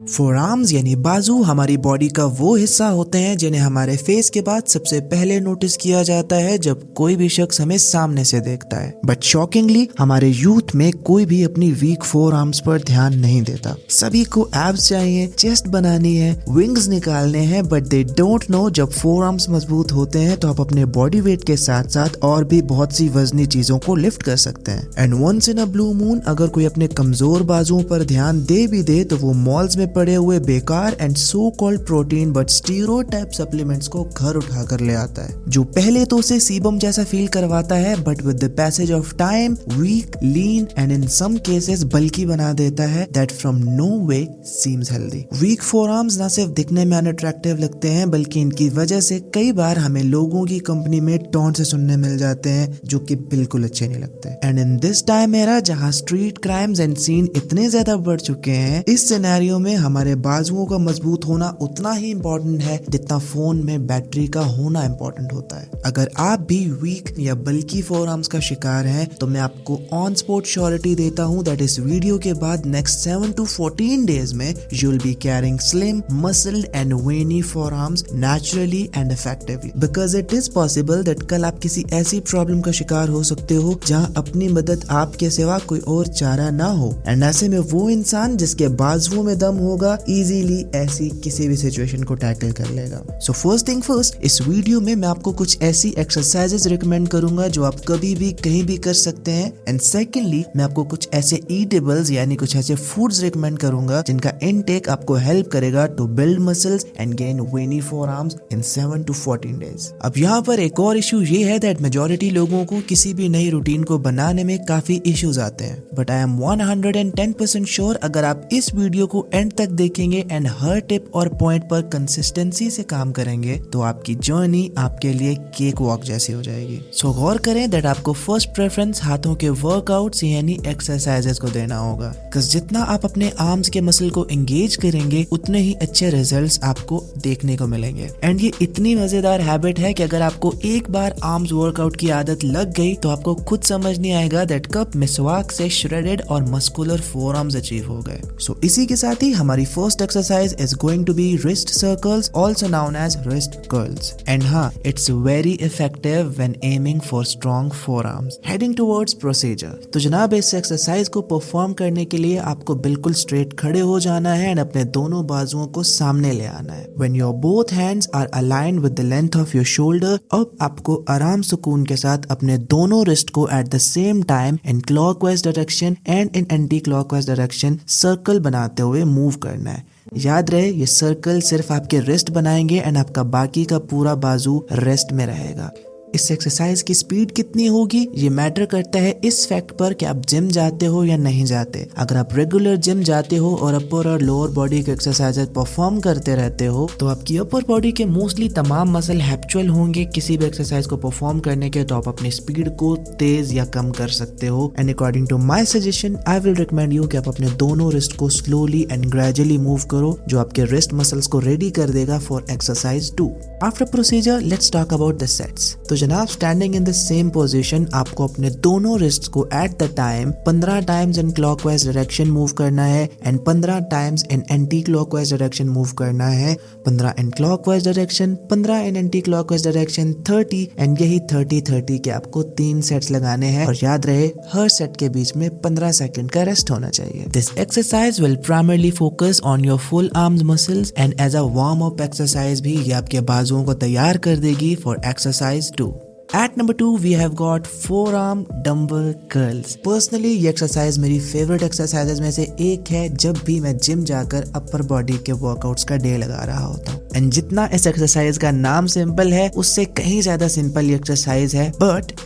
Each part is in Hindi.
फोर आर्म्स यानी बाजू हमारी बॉडी का वो हिस्सा होते हैं जिन्हें हमारे फेस के बाद सबसे पहले नोटिस किया जाता है जब कोई भी शख्स हमें सामने से देखता है। बट शॉकिंगली हमारे यूथ में कोई भी अपनी वीक फोर आर्म्स पर ध्यान नहीं देता। सभी को एब्स चाहिए, चेस्ट बनानी है, विंग्स निकालने हैं, बट दे डोंट नो जब फोर आर्म्स मजबूत होते हैं तो आप अपने बॉडी वेट के साथ साथ और भी बहुत सी वजनी चीजों को लिफ्ट कर सकते हैं। And once in a blue moon अगर कोई अपने कमजोर बाजुओं पर ध्यान दे भी दे तो वो मॉल्स में पड़े हुए बेकार and so called protein but stereotype supplements को घर उठा कर ले आता है, जो पहले तो उसे सीबम जैसा फील करवाता है but with the passage of time weak, lean and in some cases बल्कि बना देता है that from no way seems healthy. Weak forearms ना सिर्फ दिखने में अनअट्रैक्टिव लगते हैं बल्कि इनकी वजह से कई बार हमें लोगों की कंपनी में टॉन्ट से सुनने मिल जाते हैं जो कि बिल्कुल अच्छे नहीं लगते। And in this time era जहां स्ट्रीट क्राइम्स एंड सीन इतने ज्यादा बढ़ चुके हैं, इस सिनेरियो में हमारे बाजुओं का मजबूत होना उतना ही इम्पोर्टेंट है जितना फोन में बैटरी का होना इम्पोर्टेंट होता है। अगर आप भी वीक या बल्कि फोर आर्म्स का शिकार हैं तो मैं आपको ऑन स्पॉट श्योरिटी देता हूं दैट इस वीडियो के बाद नेक्स्ट 7 to 14 डेज में you will be carrying slim, muscled and veiny forearms naturally and effectively, because it is possible that कल आप किसी ऐसी प्रॉब्लम का शिकार हो सकते हो जहां अपनी मदद आपके सिवा कोई और चारा ना हो। एंड ऐसे में वो इंसान जिसके बाजुओं में दम होगा इजीली ऐसी किसी भी सिचुएशन को टैकल कर लेगा। सो फर्स्ट थिंग फर्स्ट, इस वीडियो में मैं आपको कुछ ऐसी एक्सरसाइजेस रिकमेंड करूंगा जो आप कभी भी कहीं भी कर सकते हैं। एंड सेकेंडली मैं आपको कुछ ऐसे ईटेबल्स यानी कुछ ऐसे फूड्स रिकमेंड करूंगा जिनका इनटेक आपको हेल्प करेगा to build muscles and gain veiny forearms in 7 to 14 days. अब यहाँ पर एक और इशू ये है दैट मेजॉरिटी लोगों को किसी भी नई रूटीन को बनाने में काफी इश्यूज आते हैं, बट आई एम 110% श्योर अगर आप इस वीडियो को एंड तक देखेंगे एंड हर टिप और पॉइंट पर कंसिस्टेंसी से काम करेंगे तो आपकी जर्नी आपके लिए केक वॉक जैसी हो जाएगी। सो गौर करें दैट आपको फर्स्ट प्रेफरेंस हाथों के वर्कआउट्स यानी एक्सरसाइजेस को देना होगा, बिकॉज़ जितना आप अपने आर्म्स के मसल को एंगेज करेंगे उतने ही अच्छे रिजल्ट्स आपको देखने को मिलेंगे। एंड ये इतनी मजेदार हैबिट है कि अगर आपको एक बार आर्म्स वर्कआउट की आदत लग गई तो आपको खुद समझ नहीं आएगा दैट कब मिसवाक से श्रेडेड और मस्कुलर फोर आर्म्स अचीव हो गए। सो इसी के साथ ही हमारी first exercise is going to be wrist circles, also known as wrist curls. And it's very effective when aiming for strong forearms. Heading towards procedure. तो जनाब इस एक्सरसाइज को परफॉर्म करने के लिए आपको बिल्कुल स्ट्रेट खड़े हो जाना है एंड अपने दोनों बाजुओं को सामने ले आना है। When your both hands are aligned with the length of your shoulder, अब आपको आराम सुकून के साथ अपने दोनों रिस्ट को at the same time in clockwise direction and in anti-clockwise direction circle बनाते हुए मूव करना है। याद रहे ये सर्कल सिर्फ आपके रिस्ट बनाएंगे एंड आपका बाकी का पूरा बाजू रेस्ट में रहेगा। इस एक्सरसाइज की स्पीड कितनी होगी ये मैटर करता है इस फैक्ट पर कि आप जिम जाते हो या नहीं जाते। अगर आप रेगुलर जिम जाते हो और अपर और लोअर बॉडी के एक्सरसाइजेस परफॉर्म करते रहते हो तो आपकी अपर बॉडी के मोस्टली तमाम मसल हैबिचुअल होंगे किसी भी एक्सरसाइज को परफॉर्म करने के, तो आप अपनी स्पीड को तेज या कम कर सकते हो। And according to my suggestion I will recommend you कि आप अपने दोनों रिस्ट को स्लोली एंड ग्रेजुअली मूव करो, जो आपके रिस्ट मसल्स को रेडी कर देगा for exercise 2। After procedure let's talk about the sets. तो जनाब standing in the same position आपको अपने दोनों रिस्ट को at the time 15 times in clockwise direction move करना है and 15 times in anti clockwise direction move करना है। 15 in clockwise direction, 15 in anti clockwise direction, 30 and यही 30-30 के आपको 3 सेट्स लगाने हैं और याद रहे हर सेट के बीच में 15 सेकंड का रेस्ट होना चाहिए। This exercise will primarily focus on your full arms muscles and as a warm up exercise भी ये आपके बाजुओं को तैयार कर देगी for exercise 2। At number 2 we have got forearm dumbbell curls. Personally ये एक्सरसाइज मेरी फेवरेट एक्सरसाइजेज में से एक है जब भी मैं जिम जाकर अपर बॉडी के वर्कआउट्स का डे लगा रहा होता हूँ। एंड जितना इस एक्सरसाइज का नाम सिंपल है उससे कहीं ज्यादा सिंपल ये एक्सरसाइज है बट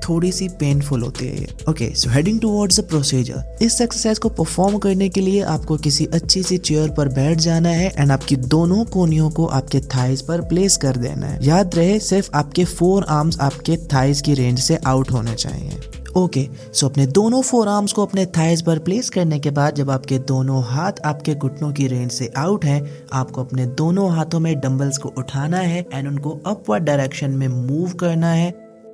थोड़ी सी पेनफुल होती है ये। Okay, so heading towards the procedure. इस एक्सरसाइज को परफॉर्म करने के लिए आपको किसी अच्छी सी चेयर पर बैठ जाना है एंड आपकी दोनों कोहनियों को आपके थाइज पर प्लेस कर देना है। याद रहे सिर्फ आपके फोर आर्म्स आपके थाइज की रेंज से आउट होने चाहिए। ओके, सो अपने दोनों फोर आर्म्स को अपने थाइज पर प्लेस करने के बाद जब आपके दोनों हाथ आपके घुटनों की रेंज से आउट हैं, आपको अपने दोनों हाथों में डंबल्स को उठाना है एंड उनको अपवर्ड डायरेक्शन में मूव करना है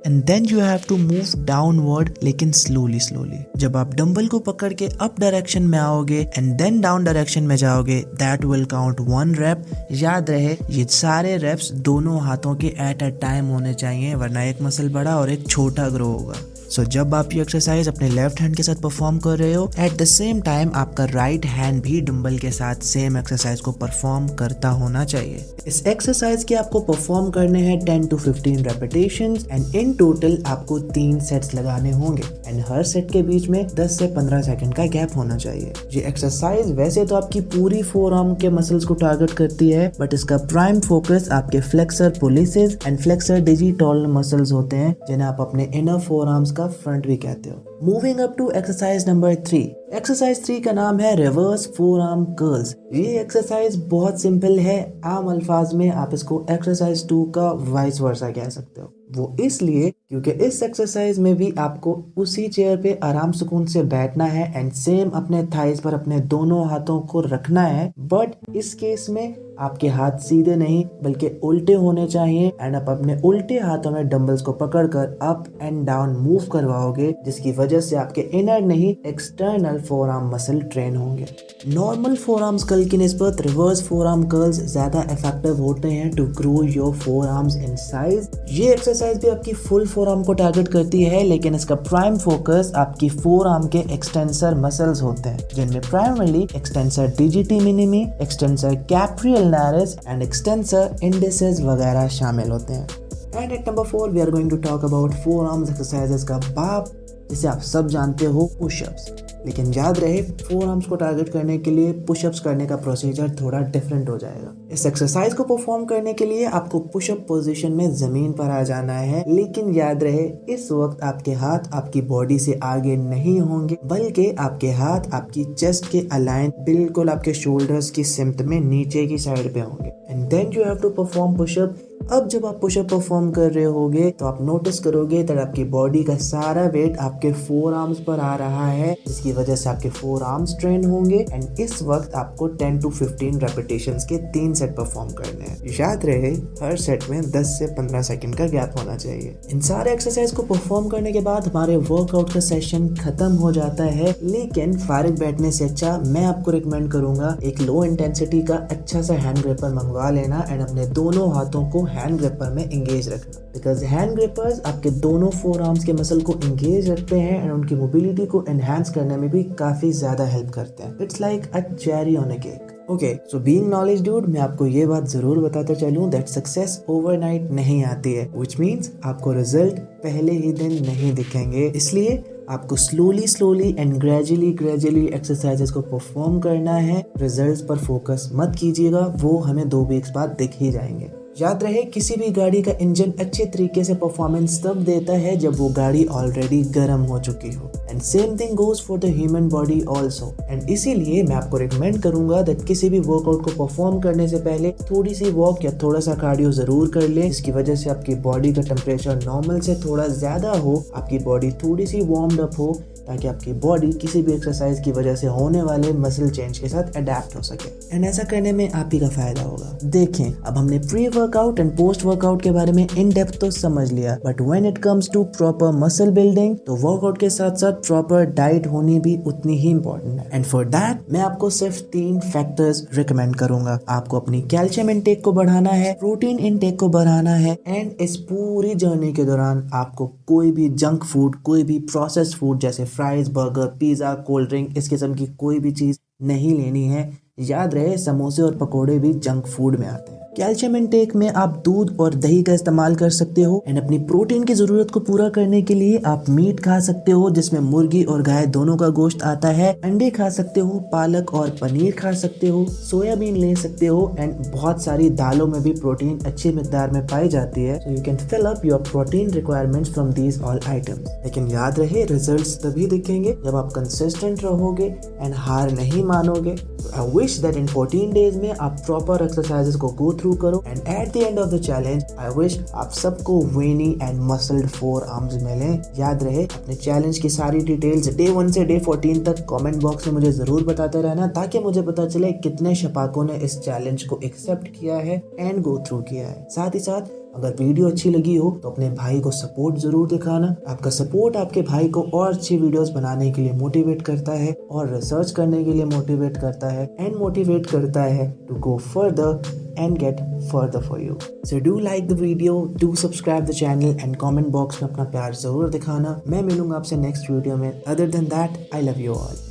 and then you have to move downward, लेकिन स्लोली स्लोली। जब आप डंबल को पकड़ के अप डायरेक्शन में आओगे एंड देन डाउन डायरेक्शन में जाओगे, दैट विल काउंट 1 रेप। याद रहे ये सारे रेप्स दोनों हाथों के एट अ टाइम होने चाहिए, वरना एक मसल बड़ा और एक छोटा ग्रो होगा। सो जब आप ये एक्सरसाइज अपने लेफ्ट हैंड के साथ परफॉर्म कर रहे हो, एट द सेम टाइम आपका राइट हैंड भी डंबल के साथ सेम एक्सरसाइज को परफॉर्म करता होना चाहिए। इस एक्सरसाइज के आपको परफॉर्म करने हैं 10 to 15 repetitions and in total आपको 3 सेट्स लगाने होंगे एंड हर सेट के बीच में 10 से 15 सेकंड का गैप होना चाहिए। ये एक्सरसाइज वैसे तो आपकी पूरी फोर आर्म के मसल्स को टारगेट करती है, बट इसका प्राइम फोकस आपके flexor pollicis and flexor digital muscles होते हैं, जिन्हें आप अपने इनर फोर आर्म्स का फ्रंट भी कहते हो। Moving up to exercise number 3। Exercise 3 का नाम है रिवर्स फोर आर्म कर्ल्स। ये एक्सरसाइज बहुत सिंपल है, आम अल्फाज में आप इसको एक्सरसाइज 2 का वाइस वर्सा कह सकते हो। वो इसलिए क्योंकि इस एक्सरसाइज में भी आपको उसी चेयर पे आराम सुकून से बैठना है एंड सेम अपने थाइस पर अपने दोनों हाथों को रखना है, बट इस केस में आपके हाथ सीधे नहीं बल्कि उल्टे होने चाहिए एंड आप अपने उल्टे हाथों में डंबल्स को पकड़कर अप एंड डाउन मूव करवाओगे, जिसकी वजह से आपके इनर नहीं external forearm muscle train होंगे। नॉर्मल फोर आर्म्स कर्ल की निस्बत रिवर्स फोर आर्म कर्ल्स ज्यादा इफेक्टिव होते हैं to grow your forearms in size. ये एक्सरसाइज भी आपकी फुल फोर आर्म को टारगेट करती है, लेकिन इसका प्राइम फोकस आपकी फोर आर्म के एक्सटेंसर मसल्स होते हैं, जिनमें primarily extensor digiti minimi, extensor कैप्रियल नारिस एंड एक्सटेंसर इंडिसेस वगैरह शामिल होते हैं। And eight number 4 we are going to talk about four arms exercises का बाप, जिसे आप सब जानते हो, पुशअप्स। लेकिन याद रहे फोर आर्म्स को टारगेट करने के लिए पुशअप्स करने का प्रोसीजर थोड़ा डिफरेंट हो जाएगा। इस एक्सरसाइज को परफॉर्म करने के लिए आपको पुशअप पोजीशन में जमीन पर आ जाना है, लेकिन याद रहे इस वक्त आपके हाथ आपकी बॉडी से आगे नहीं होंगे, बल्कि आपके हाथ आपकी चेस्ट के अलाइन बिल्कुल आपके शोल्डर्स की सिमत में नीचे की साइड पे होंगे and then you have to perform pushup. अब जब आप पुशअप परफॉर्म कर रहे होगे तो आप नोटिस करोगे कि आपकी बॉडी का सारा वेट आपके फोर आर्म्स पर आ रहा है, जिसकी वजह से आपके फोर आर्म्स ट्रेन होंगे एंड इस वक्त आपको 10 to 15 रेपिटेशंस के 3 सेट परफॉर्म करने हैं। याद रहे हर सेट में 10 से 15 सेकंड का गैप होना चाहिए। इन सारे एक्सरसाइज को परफॉर्म करने के बाद हमारे वर्कआउट का सेशन खत्म हो जाता है, लेकिन फारिग बैठने से अच्छा मैं आपको रिकमेंड करूंगा एक लो इंटेंसिटी का अच्छा सा हैंड ग्रिपर मंगवा लेना एंड अपने दोनों हाथों को हैंड ग्रिपर में एंगेज रखना, बिकॉज हैंड ग्रिपर्स आपके दोनों फोर आर्म्स के मसल को एंगेज रखते हैं एंड उनकी मोबिलिटी को एनहांस करने में भी काफी ज्यादा हेल्प करते हैं। It's like a cherry on a cake. Okay, so being knowledge dude, मैं आपको ये बात जरूर बताता चलूं दैट सक्सेस ओवरनाइट नहीं आती है, व्हिच मींस आपको रिजल्ट पहले ही दिन नहीं दिखेंगे। इसलिए आपको स्लोली एंड ग्रेजुअली एक्सरसाइजेस को परफॉर्म करना है। रिजल्ट्स पर फोकस मत कीजिएगा, वो हमें 2 वीक्स बाद दिख ही जाएंगे। याद रहे किसी भी गाड़ी का इंजन अच्छे तरीके से परफॉर्मेंस तब देता है जब वो गाड़ी ऑलरेडी गर्म हो चुकी हो and same thing goes for the human body also. And इसीलिए मैं आपको रिकमेंड करूंगा दैट किसी भी वर्कआउट को परफॉर्म करने से पहले थोड़ी सी वॉक या थोड़ा सा कार्डियो जरूर कर ले, जिसकी वजह से आपकी बॉडी का टेम्परेचर नॉर्मल से थोड़ा ज्यादा हो, आपकी बॉडी थोड़ी सी वार्म्ड अप हो, ताकि आपकी बॉडी किसी भी एक्सरसाइज की वजह से होने वाले मसल चेंज के साथ अडेप्ट हो सके एंड ऐसा करने में आप ही का फायदा होगा। देखें, अब हमने pre workout and post workout के बारे में इन डेप्थ तो समझ लिया, but when it comes to proper muscle building तो वर्कआउट के साथ साथ प्रॉपर डाइट होनी भी उतनी ही इंपॉर्टेंट है। एंड फॉर दैट मैं आपको सिर्फ 3 फैक्टर्स रिकमेंड करूंगा। आपको अपनी कैल्शियम इनटेक को बढ़ाना है, प्रोटीन इनटेक को बढ़ाना है एंड इस पूरी जर्नी के दौरान आपको कोई भी जंक फूड, कोई भी प्रोसेस्ड फूड जैसे fries, burger, pizza, cold drink, इस किस्म की कोई भी चीज नहीं लेनी है। याद रहे समोसे और पकोड़े भी जंक फूड में आते हैं। कैल्शियम इनटेक में आप दूध और दही का इस्तेमाल कर सकते हो एंड अपनी प्रोटीन की जरूरत को पूरा करने के लिए आप मीट खा सकते हो, जिसमें मुर्गी और गाय दोनों का गोश्त आता है। अंडे खा सकते हो, पालक और पनीर खा सकते हो, सोयाबीन ले सकते हो एंड बहुत सारी दालों में भी प्रोटीन अच्छी मिकदार में पाई जाती है। So you can fill up your protein requirements from these all items. लेकिन याद रहे रिजल्ट्स तभी दिखेंगे जब आप कंसिस्टेंट रहोगे एंड हार नहीं मानोगे। I wish that in 14 days में आप प्रॉपर एक्सरसाइजेस को गो थ्रू करो and at the end of the challenge I wish आप सबको वेनी एंड मसल्ड फोर आर्म्स मिलें। याद रहे अपने चैलेंज की सारी डिटेल्स डे 1 से डे 14 तक कमेंट बॉक्स में मुझे जरूर बताते रहना, ताकि मुझे पता चले कितने शपाकों ने इस चैलेंज को एक्सेप्ट किया है एंड गो थ्रू किया है। साथ ही साथ अगर वीडियो अच्छी लगी हो तो अपने भाई को सपोर्ट जरूर दिखाना। आपका सपोर्ट आपके भाई को और अच्छी वीडियोस बनाने के लिए मोटिवेट करता है और रिसर्च करने के लिए मोटिवेट करता है एंड मोटिवेट करता है to go further and get further for you. So do like the video, do subscribe the channel and comment box में अपना प्यार जरूर दिखाना। मैं मिलूंगा आपसे नेक्स्ट वीडियो में। Other than that, I love you all.